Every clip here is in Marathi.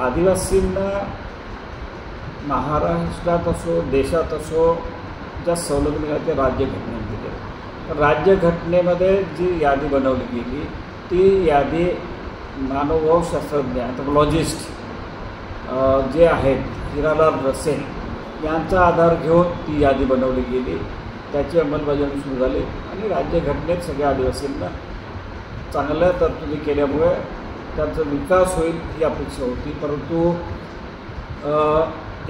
आदिवासींना महाराष्ट्रात असो देशात असो ज्या सवलती मिळाल्या त्या राज्यघटनेने दिल्या। तर राज्यघटनेमध्ये जी यादी बनवली गेली ती यादी मानवशास्त्रज्ञ अँथ्रोपॉलॉजिस्ट जे आहेत हिरालाल रसेल यांचा आधार घेऊन ती यादी बनवली गेली, त्याची अंमलबजावणी सुरू झाली आणि राज्यघटनेत सगळ्या आदिवासींना चांगल्या तरतुदी केल्यामुळे त्यांचा विकास होईल ही अपेक्षा होती। परंतु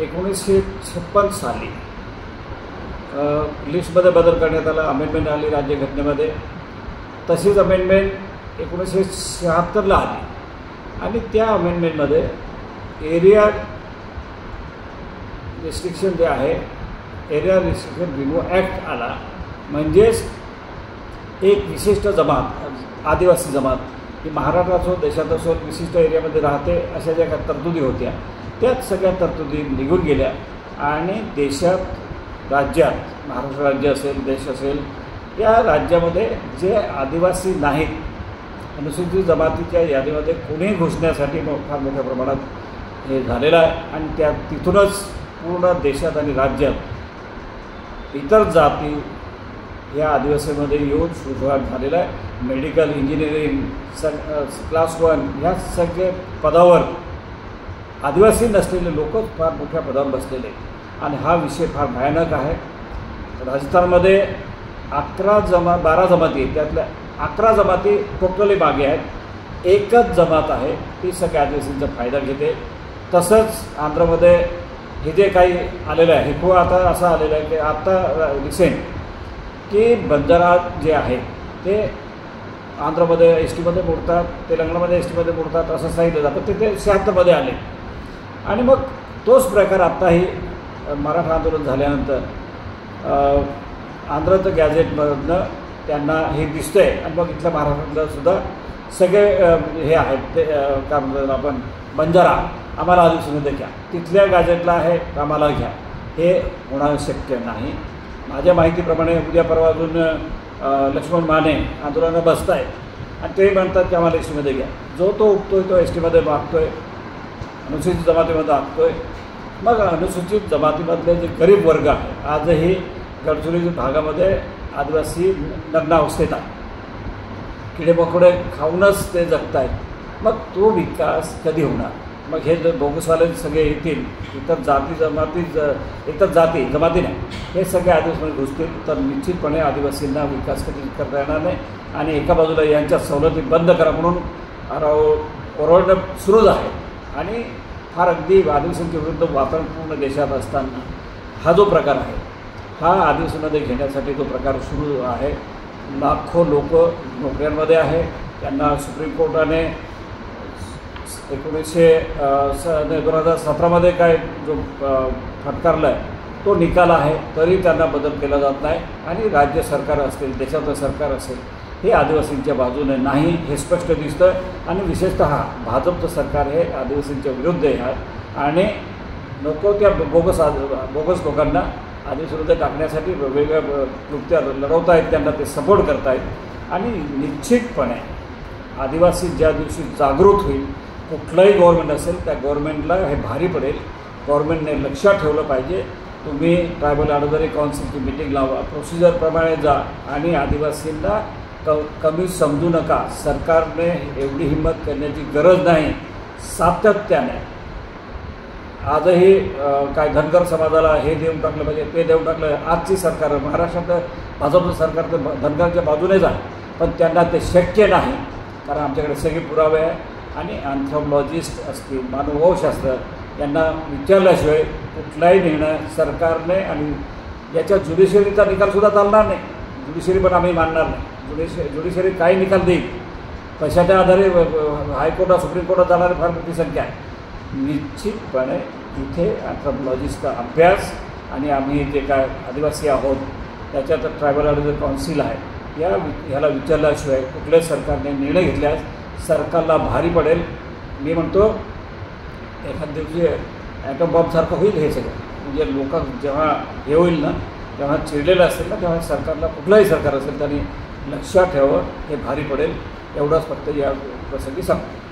1956 साली लिस्टमध्ये बदल करण्यात आला, अमेंडमेंट आली राज्यघटनेमध्ये। तशीच अमेंडमेंट 1976ला आली आणि त्या अमेंडमेंटमध्ये एरिया रिस्ट्रिक्शन जे आहे एरिया रिस्ट्रिक्शन रिमूव्ह ॲक्ट आला। म्हणजेच एक विशिष्ट जमात आदिवासी जमात ही महाराष्ट्रात असो देशात असो विशिष्ट एरियामध्ये राहते अशा ज्या काही तरतुदी होत्या त्यात सगळ्या तरतुदी निघून गेल्या आणि देशात राज्यात महाराष्ट्र राज्य असेल देश असेल या राज्यामध्ये जे आदिवासी नाहीत अनुसूचित जमातीच्या यादीमध्ये कोणीही घुसण्यासाठी फार मोठ्या प्रमाणात हे झालेलं आहे आणि त्या तिथूनच पूर्ण देशात आणि राज्यात इतर जाती या आदिवासीमध्ये येऊन सुरुवात झालेला आहे। मेडिकल इंजिनिअरिंग क्लास 1 ह्या सगळे पदावर आदिवासी नसलेले लोकच फार मोठ्या पदावर बसलेले आणि हा विषय फार भयानक आहे। राजस्थानमध्ये 12 जमाती आहेत, त्यातल्या 11 जमाती टोटली मागे आहेत, एकच जमात आहे ती सगळ्या आदिवासींचा फायदा घेते। तसंच आंध्रमध्ये हे जे काही आलेलं आहे हे खूप आता असं आलेलं आहे की आता रिसेंट की बंजारा जे आहे ते आंध्रमध्ये एस टीमध्ये मोडतात, तेलंगणामध्ये एस टीमध्ये मोडतात असं सांगितलं जातं, ते 76मध्ये आले आणि मग तोच प्रकार आत्ताही मराठा आंदोलन झाल्यानंतर आंध्रचं गॅझेटमधनं त्यांना हे दिसतं आहे आणि मग इथल्या महाराष्ट्रातलं सुद्धा सगळे हे आहेत ते काय म्हणतात आपण बंजारा आम्हाला आदिवासीमध्ये घ्या, तिथल्या गॅझेटला आहे आम्हाला घ्या, हे होणं शक्य नाही। माझ्या माहितीप्रमाणे उद्या परवा अजून लक्ष्मण माने आंदोलनाला बसत आहेत आणि ते म्हणतात की आम्हाला एस टीमध्ये घ्या, जो तो उठतोय तो एस टीमध्ये मागतोय, अनुसूचित जमातीमध्ये मागतोय। मग अनुसूचित जमातीमधले जे गरीब वर्ग आहे आजही गडचिरोली भागामध्ये आदिवासी नग्नावस्थेत आहे, किडेमकोडे खाऊनच ते जगत आहेत। मग तो विकास कधी होणार? मग हे जर बोगसवाले सगळे येतील इतर जमाती नाही हे सगळे आदिवासीमध्ये घुसतील तर निश्चितपणे आदिवासींना विकास कधी करता येणार नाही आणि एका बाजूला यांच्या सवलती बंद करा म्हणून ओरडणं सुरूच आहे आणि फार अगदी आदिवासींच्या विरुद्ध वातावरण पूर्ण देशात असताना हा जो प्रकार आहे हा आदिवासीमध्ये घेण्यासाठी जो प्रकार सुरू आहे। लाखो लोक नोकऱ्यांमध्ये आहे, त्यांना सुप्रीम कोर्टाने 2017मध्ये काय जो फटकारला आहे तो निकाल आहे तरी त्यांना बदल केला जात नाही आणि राज्य सरकार असतील देशाचं सरकार असेल हे आदिवासींच्या बाजूने नाही हे स्पष्ट दिसतं आणि विशेषतः भाजपचं सरकार हे आदिवासींच्या विरुद्ध आहे आणि नको त्या बोगस लोकांना आदिवासीमध्ये टाकण्यासाठी वेगवेगळ्या युक्त्या लढवत आहेत, त्यांना ते सपोर्ट करत आहेत आणि निश्चितपणे आदिवासी ज्या दिवशी जागृत होईल कुठलंही गव्हर्नमेंट असेल त्या गव्हर्नमेंटला हे भारी पडेल। गव्हर्नमेंटने लक्षात ठेवलं पाहिजे, तुम्ही ट्रायबल ॲडव्हायझरी काउन्सिलची मीटिंग लावा, प्रोसिजरप्रमाणे जा आणि आदिवासींना कमी समजू नका। सरकारने एवढी हिंमत करण्याची गरज नाही। सातत्याने आजही काय धनगर समाजाला हे देऊन टाकलं पाहिजे ते देऊन टाकलं, आजची सरकार महाराष्ट्रात भाजपचं सरकार तर धनगरच्या बाजूनेच आहे पण त्यांना ते शक्य नाही कारण आमच्याकडे सगळे पुरावे आहे आणि अँथ्रोपॉलॉजिस्ट असतील मानवशास्त्र यांना विचारल्याशिवाय कुठलाही निर्णय सरकारने आणि याच्या ज्युडिशियरीचा निकालसुद्धा चालणार नाही। ज्युडिशियरी पण आम्ही मानणार नाही, ज्युडिशियरी काही निकाल देईल कशाच्या आधारे हायकोर्टात सुप्रीम कोर्टात जाणारी फार मोठी संख्या आहे। निश्चितपणे इथे अँथ्रोपॉलॉजिस्टचा अभ्यास आणि आम्ही जे काय आदिवासी आहोत त्याच्यात ट्रायबल ॲडव्हायझरी काउन्सिल आहे ह्याला विचारल्याशिवाय कुठल्याही सरकारने निर्णय घेतल्यास सरकारला भारी पडेल। मी म्हणतो एखाद दिवशी ॲटम बॉम्बसारखं होईल हे सगळं, म्हणजे लोक जेव्हा हे होईल ना तेव्हा चिडलेलं असेल ना तेव्हा सरकारला कुठलंही सरकार असेल त्यांनी लक्षात ठेवावं, हे भारी पडेल एवढंच फक्त या प्रसंगी सांगतो।